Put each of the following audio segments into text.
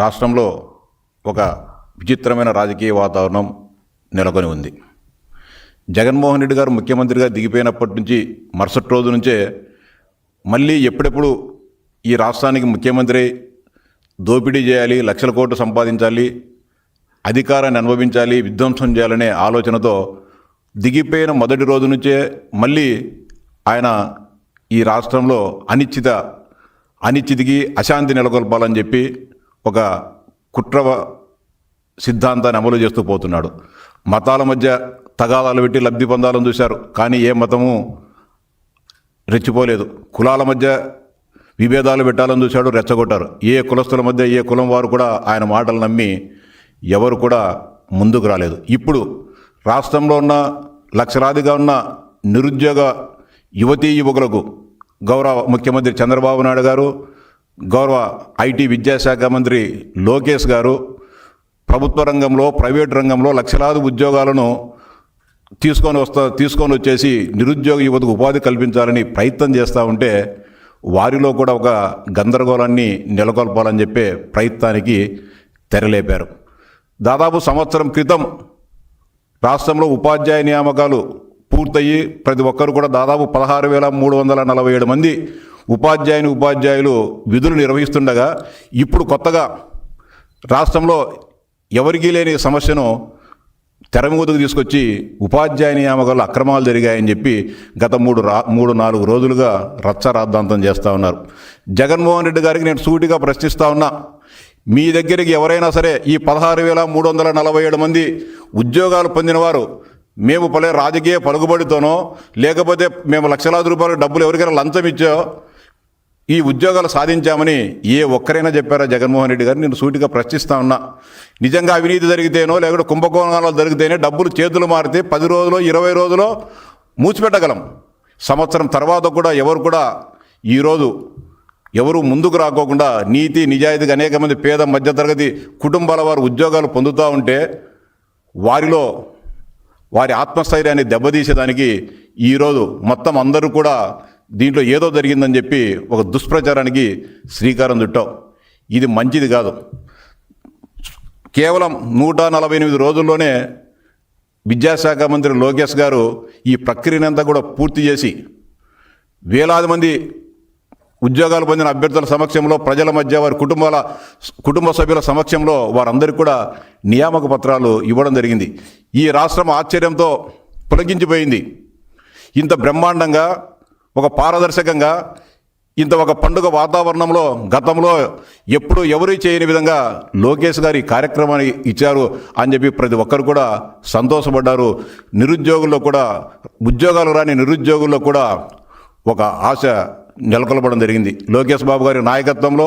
రాష్ట్రంలో ఒక విచిత్రమైన రాజకీయ వాతావరణం నెలకొని ఉంది. జగన్మోహన్ రెడ్డి గారు ముఖ్యమంత్రిగా దిగిపోయినప్పటి నుంచి మరుసటి రోజు నుంచే మళ్ళీ ఎప్పుడెప్పుడు ఈ రాష్ట్రానికి ముఖ్యమంత్రి దోపిడీ చేయాలి, లక్షల కోట్లు సంపాదించాలి, అధికారాన్ని అనుభవించాలి, విధ్వంసం చేయాలనే ఆలోచనతో దిగిపోయిన మొదటి రోజు నుంచే మళ్ళీ ఆయన ఈ రాష్ట్రంలో అనిశ్చితికి అశాంతి నెలకొల్పాలని చెప్పి ఒక కుట్ర సిద్ధాంతాన్ని అమలు చేస్తూ పోతున్నాడు. మతాల మధ్య తగాదాలు పెట్టి లబ్ధి పొందాలని చూశారు, కానీ ఏ మతము రెచ్చిపోలేదు. కులాల మధ్య విభేదాలు పెట్టాలని చూశాడు, రెచ్చగొట్టారు. ఏ కులస్తుల మధ్య ఏ కులం వారు కూడా ఆయన మాటలు నమ్మి ఎవరు కూడా ముందుకు రాలేదు. ఇప్పుడు రాష్ట్రంలో ఉన్న లక్షలాదిగా ఉన్న నిరుద్యోగ యువతీ యువకులకు గౌరవ ముఖ్యమంత్రి చంద్రబాబు నాయుడు గారు, గౌరవ ఐటీ విద్యాశాఖ మంత్రి లోకేష్ గారు ప్రభుత్వ రంగంలో, ప్రైవేటు రంగంలో లక్షలాది ఉద్యోగాలను తీసుకొని వచ్చేసి నిరుద్యోగ యువతకు ఉపాధి కల్పించాలని ప్రయత్నం చేస్తూ ఉంటే వారిలో కూడా ఒక గందరగోళాన్ని నెలకొల్పాలని చెప్పే ప్రయత్నానికి తెరలేపారు. దాదాపు సంవత్సరం క్రితం రాష్ట్రంలో ఉపాధ్యాయ నియామకాలు పూర్తయి ప్రతి ఒక్కరు కూడా దాదాపు 16,347 మంది ఉపాధ్యాయులు విధులు నిర్వహిస్తుండగా ఇప్పుడు కొత్తగా రాష్ట్రంలో ఎవరికీ లేని సమస్యను తెరమూదుకు తీసుకొచ్చి ఉపాధ్యాయ నియామకాలు అక్రమాలు జరిగాయని చెప్పి గత 3-4 రోజులుగా రచ్చరాద్ధాంతం చేస్తూ ఉన్నారు. జగన్మోహన్ రెడ్డి గారికి నేను సూటిగా ప్రశ్నిస్తూ ఉన్నా, మీ దగ్గరికి ఎవరైనా సరే ఈ 16,347 మంది ఉద్యోగాలు పొందినవారు మేము రాజకీయ పలుకుబడితోనో లేకపోతే మేము లక్షలాది రూపాయల డబ్బులు ఎవరికైనా లంచం ఇచ్చో ఈ ఉద్యోగాలు సాధించామని ఏ ఒక్కరైనా చెప్పారా జగన్మోహన్ రెడ్డి గారు? నేను సూటిగా ప్రశ్నిస్తా ఉన్నా. నిజంగా అవినీతి జరిగితేనో లేకపోతే కుంభకోణాలు జరిగితేనే డబ్బులు చేతులు మారితే 10 రోజులు 20 రోజులు మూచిపెట్టగలం. సంవత్సరం తర్వాత కూడా ఈరోజు ఎవరు ముందుకు రాకోకుండా నీతి నిజాయితీగా అనేక మంది పేద మధ్యతరగతి కుటుంబాల వారు ఉద్యోగాలు పొందుతూ ఉంటే వారి ఆత్మస్థైర్యాన్ని దెబ్బతీసేదానికి ఈరోజు మొత్తం అందరూ కూడా దీంట్లో ఏదో జరిగిందని చెప్పి ఒక దుష్ప్రచారానికి శ్రీకారం చుట్టాం. ఇది మంచిది కాదు. కేవలం 148 రోజుల్లోనే విద్యాశాఖ మంత్రి లోకేష్ గారు ఈ ప్రక్రియనంతా కూడా పూర్తి చేసి వేలాది మంది ఉద్యోగాలు పొందిన అభ్యర్థుల సమక్షంలో, ప్రజల మధ్య వారి కుటుంబ సభ్యుల సమక్షంలో వారందరికీ కూడా నియామక పత్రాలు ఇవ్వడం జరిగింది. ఈ రాష్ట్రం ఆశ్చర్యంతో పులకించిపోయింది. ఇంత బ్రహ్మాండంగా, ఒక పారదర్శకంగా, ఇంత ఒక పండుగ వాతావరణంలో గతంలో ఎవరు చేయని విధంగా లోకేష్ గారి కార్యక్రమాన్ని ఇచ్చారు అని చెప్పి ప్రతి ఒక్కరు కూడా సంతోషపడ్డారు. నిరుద్యోగుల్లో కూడా, ఉద్యోగాలు రాని నిరుద్యోగుల్లో కూడా ఒక ఆశ నెలకొల్పడం జరిగింది. లోకేష్ బాబు గారి నాయకత్వంలో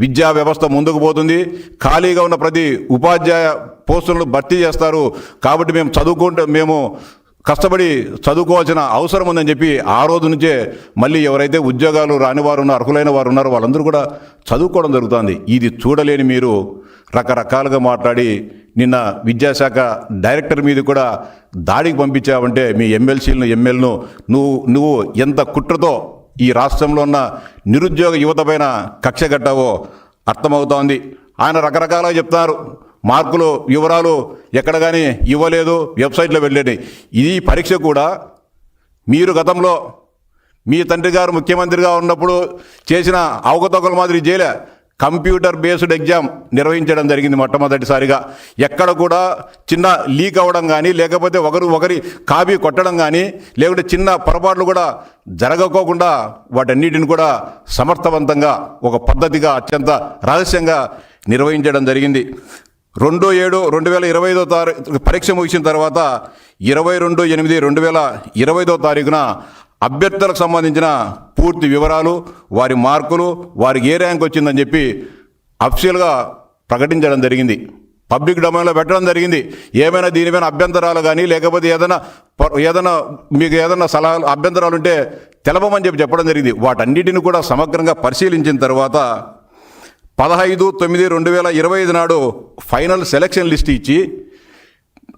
విద్యా వ్యవస్థ ముందుకు పోతుంది. ఖాళీగా ఉన్న ప్రతి ఉపాధ్యాయ పోస్టులను భర్తీ చేస్తారు. కాబట్టి మేము కష్టపడి చదువుకోవాల్సిన అవసరం ఉందని చెప్పి ఆ రోజు నుంచే మళ్ళీ ఎవరైతే ఉద్యోగాలు రాని వారు ఉన్నారో, అర్హులైన వారు ఉన్నారో వాళ్ళందరూ కూడా చదువుకోవడం జరుగుతుంది. ఇది చూడలేని మీరు రకరకాలుగా మాట్లాడి నిన్న విద్యాశాఖ డైరెక్టర్ మీద కూడా దాడికి పంపించావంటే మీ ఎమ్మెల్యేలను నువ్వు ఎంత కుట్రతో ఈ రాష్ట్రంలో ఉన్న నిరుద్యోగ యువత పైన కక్ష కట్టావో అర్థమవుతోంది. ఆయన రకరకాలుగా చెప్తున్నారు. మార్కులు వివరాలు ఎక్కడ కానీ ఇవ్వలేదు, వెబ్సైట్లో వెళ్ళేది. ఈ పరీక్ష కూడా మీరు గతంలో మీ తండ్రి గారు ముఖ్యమంత్రిగా ఉన్నప్పుడు చేసిన అవకతవకల మాదిరి చేయలే. కంప్యూటర్ బేస్డ్ ఎగ్జామ్ నిర్వహించడం జరిగింది మొట్టమొదటిసారిగా. ఎక్కడ కూడా చిన్న లీక్ అవ్వడం కానీ, లేకపోతే ఒకరి కాపీ కొట్టడం కానీ, లేకపోతే చిన్న పొరపాట్లు కూడా జరగకోకుండా వాటన్నిటిని కూడా సమర్థవంతంగా ఒక పద్ధతిగా అత్యంత రహస్యంగా నిర్వహించడం జరిగింది. 2/7/2025 పరీక్ష ముగిసిన తర్వాత 22/8/2025 అభ్యర్థులకు సంబంధించిన పూర్తి వివరాలు, వారి మార్కులు, వారికి ఏ ర్యాంక్ వచ్చిందని చెప్పి అఫీషియల్గా ప్రకటించడం జరిగింది. పబ్లిక్ డొమైన్లో పెట్టడం జరిగింది. ఏమైనా దీనిపైన అభ్యంతరాలు కానీ, లేకపోతే మీకు ఏదైనా సలహాలు అభ్యంతరాలు ఉంటే తెలపమని చెప్పడం జరిగింది. వాటన్నిటిని కూడా సమగ్రంగా పరిశీలించిన తర్వాత 15/9/2025 నాడు ఫైనల్ సెలక్షన్ లిస్ట్ ఇచ్చి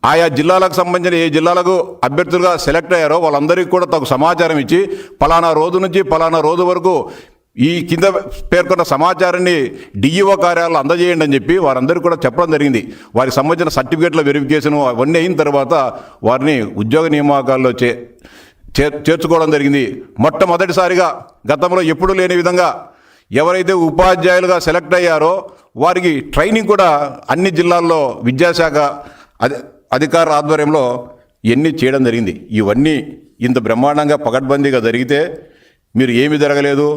ఆయా జిల్లాలకు సంబంధించిన ఏ జిల్లాలకు అభ్యర్థులుగా సెలెక్ట్ అయ్యారో వాళ్ళందరికీ కూడా తగు సమాచారం ఇచ్చి పలానా రోజు నుంచి పలానా రోజు వరకు ఈ కింద పేర్కొన్న సమాచారాన్ని డిఈఓ కార్యాలయంలో అందజేయండి అని చెప్పి వారందరికీ కూడా చెప్పడం జరిగింది. వారికి సంబంధించిన సర్టిఫికేట్ల వెరిఫికేషన్ అవన్నీ అయిన తర్వాత వారిని ఉద్యోగ నియామకాల్లో చేర్చుకోవడం జరిగింది. మొట్టమొదటిసారిగా గతంలో ఎప్పుడూ లేని విధంగా ఎవరైతే ఉపాధ్యాయులుగా సెలెక్ట్ అయ్యారో వారికి ట్రైనింగ్ కూడా అన్ని జిల్లాల్లో విద్యాశాఖ అధికారుల ఆధ్వర్యంలో ఇవన్నీ చేయడం జరిగింది. ఇవన్నీ ఇంత బ్రహ్మాండంగా పకడ్బందీగా జరిగితే మీరు ఏమీ జరగలేదు,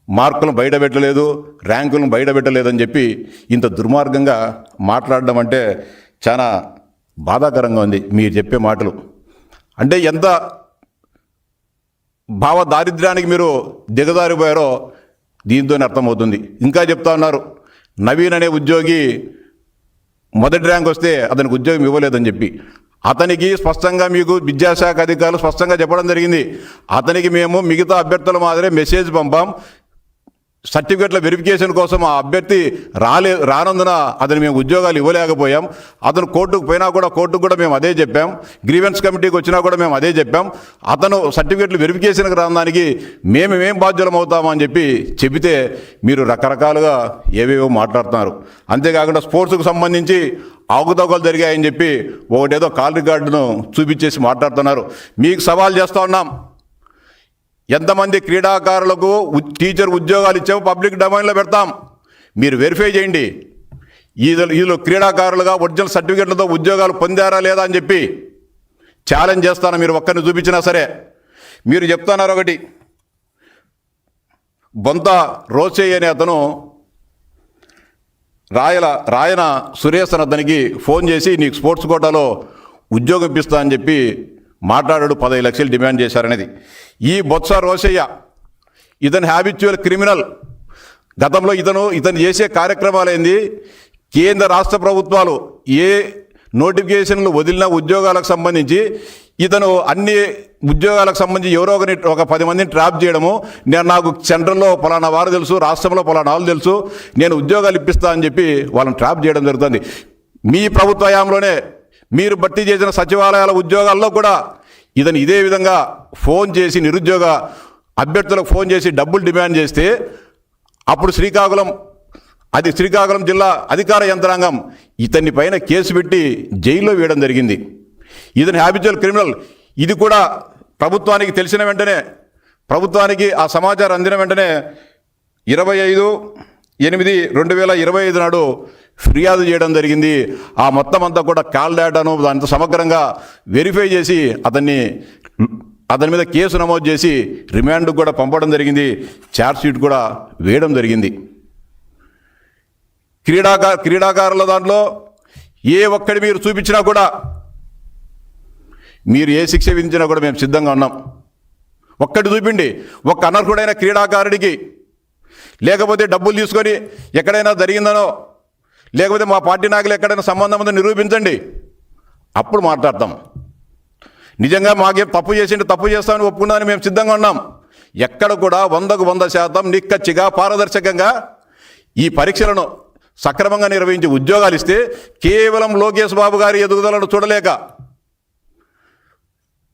మార్కులను బయట పెట్టలేదు, ర్యాంకులను బయట పెట్టలేదని చెప్పి ఇంత దుర్మార్గంగా మాట్లాడడం అంటే చాలా బాధాకరంగా ఉంది. మీరు చెప్పే మాటలు అంటే ఎంత భావ దారిద్ర్యానికి మీరు దిగజారిపోయారో దీంతోనే అర్థమవుతుంది. ఇంకా చెప్తా ఉన్నారు, నవీన్ అనే ఉద్యోగి మొదటి ర్యాంక్ వస్తే అతనికి ఉద్యోగం ఇవ్వలేదని చెప్పి. అతనికి స్పష్టంగా మీకు విద్యాశాఖ అధికారులు స్పష్టంగా చెప్పడం జరిగింది. అతనికి మేము మిగతా అభ్యర్థుల మాదిరే మెసేజ్ పంపాం, సర్టిఫికేట్ల వెరిఫికేషన్ కోసం ఆ అభ్యర్థి రానందున అతను మేము ఉద్యోగాలు ఇవ్వలేకపోయాం. అతను కోర్టుకు పోయినా కూడా కోర్టుకు కూడా మేము అదే చెప్పాం, గ్రీవెన్స్ కమిటీకి వచ్చినా కూడా మేము అదే చెప్పాం. అతను సర్టిఫికేట్లు వెరిఫికేషన్కి రావడానికి మేమేం బాధ్యులం అవుతామని చెప్పి చెబితే మీరు రకరకాలుగా ఏవేవో మాట్లాడుతున్నారు. అంతేకాకుండా స్పోర్ట్స్కు సంబంధించి అవకతవకలు జరిగాయని చెప్పి ఒకటేదో కాల్ రికార్డును చూపించేసి మాట్లాడుతున్నారు. మీకు సవాల్ చేస్తూ ఉన్నాం, ఎంతమంది క్రీడాకారులకు టీచర్ ఉద్యోగాలు ఇచ్చామో పబ్లిక్ డొమైన్లో పెడతాం, మీరు వెరిఫై చేయండి. వీళ్ళు క్రీడాకారులుగా ఒరిజినల్ సర్టిఫికేట్లతో ఉద్యోగాలు పొందారా లేదా అని చెప్పి ఛాలెంజ్ చేస్తాను. మీరు ఒక్కరిని చూపించినా సరే. మీరు చెప్తున్నారు ఒకటి, బొంత రోసయ్య అనే అతను రాయన సురేష్ అని అతనికి ఫోన్ చేసి నీకు స్పోర్ట్స్ కోటాలో ఉద్యోగం ఇప్పిస్తా అని చెప్పి మాట్లాడాడు, 15 లక్షలు డిమాండ్ చేశారనేది. ఈ బొత్స రోసయ్య ఇతను హ్యాబిచువల్ క్రిమినల్. గతంలో ఇతను చేసే కార్యక్రమాలేంది, కేంద్ర రాష్ట్ర ప్రభుత్వాలు ఏ నోటిఫికేషన్లు వదిలిన ఉద్యోగాలకు సంబంధించి ఇతను అన్ని ఉద్యోగాలకు సంబంధించి ఎవరో ఒక 10 మందిని ట్రాప్ చేయడము, నాకు సెంట్రల్లో పలానా వారు తెలుసు, రాష్ట్రంలో పలానా వాళ్ళు తెలుసు, నేను ఉద్యోగాలు ఇప్పిస్తా అని చెప్పి వాళ్ళని ట్రాప్ చేయడం జరుగుతుంది. మీ ప్రభుత్వ హయాంలోనే మీరు భర్తీ చేసిన సచివాలయాల ఉద్యోగాల్లో కూడా ఇతను ఇదే విధంగా ఫోన్ చేసి నిరుద్యోగ అభ్యర్థులకు ఫోన్ చేసి డబ్బులు డిమాండ్ చేస్తే అప్పుడు శ్రీకాకుళం జిల్లా అధికార యంత్రాంగం ఇతన్ని పైన కేసు పెట్టి జైల్లో వేయడం జరిగింది. ఇతని హ్యాబిచువల్ క్రిమినల్. ఇది కూడా ప్రభుత్వానికి తెలిసిన వెంటనే, ప్రభుత్వానికి ఆ సమాచారం అందిన వెంటనే 25/8/2025 నాడు ఫిర్యాదు చేయడం జరిగింది. ఆ మొత్తం అంతా కూడా కాల్ డేటాను దాంతో సమగ్రంగా వెరిఫై చేసి అతని మీద కేసు నమోదు చేసి రిమాండ్కు కూడా పంపడం జరిగింది. ఛార్జ్షీట్ కూడా వేయడం జరిగింది. క్రీడాకారుల దాంట్లో ఏ ఒక్కడి మీరు చూపించినా కూడా, మీరు ఏ శిక్ష విధించినా కూడా మేము సిద్ధంగా ఉన్నాం. ఒక్కటి చూపిండి, ఒక్క అనర్హుడైన క్రీడాకారుడికి, లేకపోతే డబ్బులు తీసుకొని ఎక్కడైనా జరిగిందనో, లేకపోతే మా పార్టీ నాయకులు ఎక్కడైనా సంబంధం ఉందో నిరూపించండి, అప్పుడు మాట్లాడతాం. నిజంగా మాకేం తప్పు చేసింటే తప్పు చేస్తామని ఒప్పుకున్నామని మేము సిద్ధంగా ఉన్నాం. ఎక్కడ కూడా 100కు 100% నిక్కచ్చిగా పారదర్శకంగా ఈ పరీక్షలను సక్రమంగా నిర్వహించి ఉద్యోగాలు ఇస్తే కేవలం లోకేష్ బాబు గారి ఎదుగుదలను చూడలేక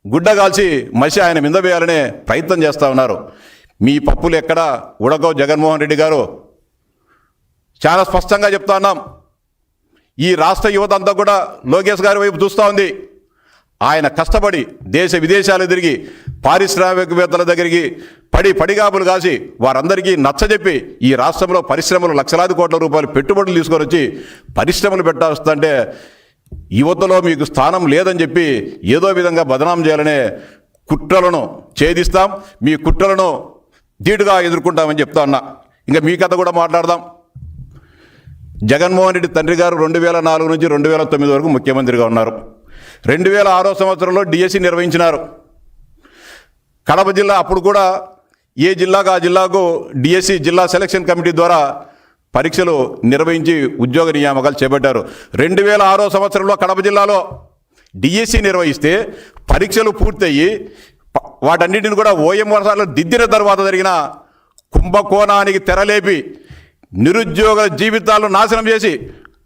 గుడ్డగాల్చి మసి ఆయన మీద వేయాలనే ప్రయత్నం చేస్తూ ఉన్నారు. మీ పప్పులు ఎక్కడ ఉడకో జగన్మోహన్ రెడ్డి గారు. చాలా స్పష్టంగా చెప్తా ఉన్నాం, ఈ రాష్ట్ర యువత అంతా కూడా లోకేష్ గారి వైపు చూస్తూ ఉంది. ఆయన కష్టపడి దేశ విదేశాలు తిరిగి పారిశ్రామికవేత్తల దగ్గరికి పడిగాపులు కాసి వారందరికీ నచ్చజెప్పి ఈ రాష్ట్రంలో పరిశ్రమలు లక్షలాది కోట్ల రూపాయలు పెట్టుబడులు తీసుకొని వచ్చి పరిశ్రమలు పెట్టాల్సిందంటే యువతలో మీకు స్థానం లేదని చెప్పి ఏదో విధంగా బదనాం చేయాలనే కుట్రలను ఛేదిస్తాం. మీ కుట్రలను ధీటుగా ఎదుర్కొంటామని చెప్తా ఉన్నా. ఇంకా మీ కథ కూడా మాట్లాడదాం. జగన్మోహన్ రెడ్డి తండ్రి గారు 2004 నుంచి 2009 వరకు ముఖ్యమంత్రిగా ఉన్నారు. 2006 సంవత్సరంలో డిఎస్సి నిర్వహించినారు. కడప జిల్లా అప్పుడు కూడా ఏ జిల్లాకు ఆ జిల్లాకు డిఎస్సి జిల్లా సెలక్షన్ కమిటీ ద్వారా పరీక్షలు నిర్వహించి ఉద్యోగ నియామకాలు చేపట్టారు. 2006 సంవత్సరంలో కడప జిల్లాలో డిఎస్సి నిర్వహిస్తే పరీక్షలు పూర్తయ్యి వాటన్నిటిని కూడా ఓఎంఆర్లో దిద్దిన తర్వాత జరిగిన కుంభకోణానికి తెరలేపి నిరుద్యోగుల జీవితాలను నాశనం చేసి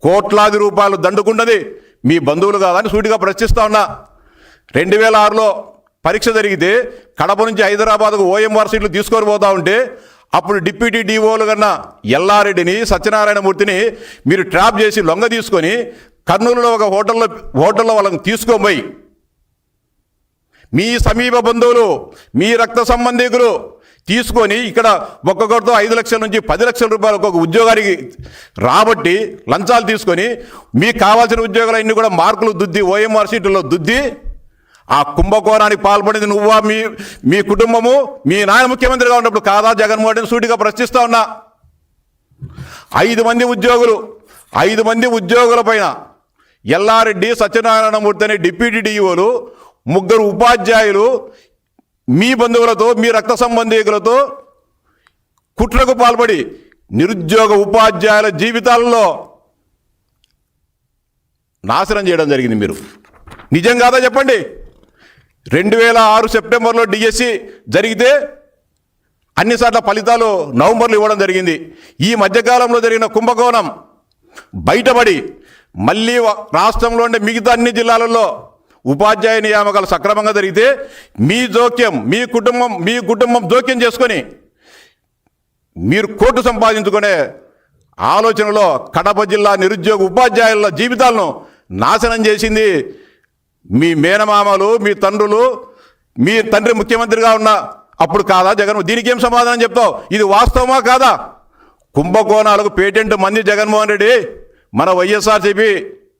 కోట్లాది రూపాయలు దండుకున్నది మీ బంధువులు కాదని సూటిగా ప్రశ్నిస్తా ఉన్నా. 2006లో పరీక్ష జరిగితే కడప నుంచి హైదరాబాద్కు ఓఎంఆర్ సీట్లు తీసుకొని పోతా ఉంటే అప్పుడు డిప్యూటీ డిఓలు కన్నా ఎల్లారెడ్డిని సత్యనారాయణమూర్తిని మీరు ట్రాప్ చేసి లొంగ తీసుకొని కర్నూలులో ఒక హోటల్లో వాళ్ళని తీసుకొని మీ సమీప బంధువులు మీ రక్త సంబంధికులు తీసుకొని ఇక్కడ ఒక్కొక్కరితో 5 లక్షల నుంచి 10 లక్షల రూపాయలు ఒక్కొక్క ఉద్యోగానికి రాబట్టి లంచాలు తీసుకొని మీకు కావాల్సిన ఉద్యోగాలన్నీ కూడా మార్కులు దుద్ది ఓఎంఆర్ సీట్లలో దుద్ది ఆ కుంభకోణానికి పాల్పడింది నువ్వా మీ కుటుంబము మీ నాయన ముఖ్యమంత్రిగా ఉన్నప్పుడు కాదా జగన్మోహన్ రెడ్డిని సూటిగా ప్రశ్నిస్తా ఉన్నా. 5 మంది ఉద్యోగుల పైన ఎల్లారెడ్డి సత్యనారాయణమూర్తి అనే డిప్యూటీ డిఓలు 3 ఉపాధ్యాయులు మీ బంధువులతో మీ రక్త సంబంధికులతో కుట్రకు పాల్పడి నిరుద్యోగ ఉపాధ్యాయుల జీవితాలలో నాశనం చేయడం జరిగింది. మీరు నిజం కాదా చెప్పండి. 2006 సెప్టెంబర్లో డిఎస్సి జరిగితే అన్నిసార్ల ఫలితాలు నవంబర్లో ఇవ్వడం జరిగింది. ఈ మధ్యకాలంలో జరిగిన కుంభకోణం బయటపడి మళ్ళీ రాష్ట్రంలో ఉండే మిగతా అన్ని జిల్లాలలో ఉపాధ్యాయ నియామకాలు సక్రమంగా జరిగితే మీ కుటుంబం జోక్యం చేసుకొని మీరు కోర్టు సంపాదించుకునే ఆలోచనలో కడప జిల్లా నిరుద్యోగ ఉపాధ్యాయుల జీవితాలను నాశనం చేసింది మీ మేనమామలు, మీ తండ్రులు. మీ తండ్రి ముఖ్యమంత్రిగా ఉన్న అప్పుడు కాదా జగన్? దీనికి ఏం సమాధానం చెప్తావు? ఇది వాస్తవమా కాదా? కుంభకోణాలకు పేటెంట్ మంది జగన్మోహన్ రెడ్డి మన వైఎస్ఆర్సీపీ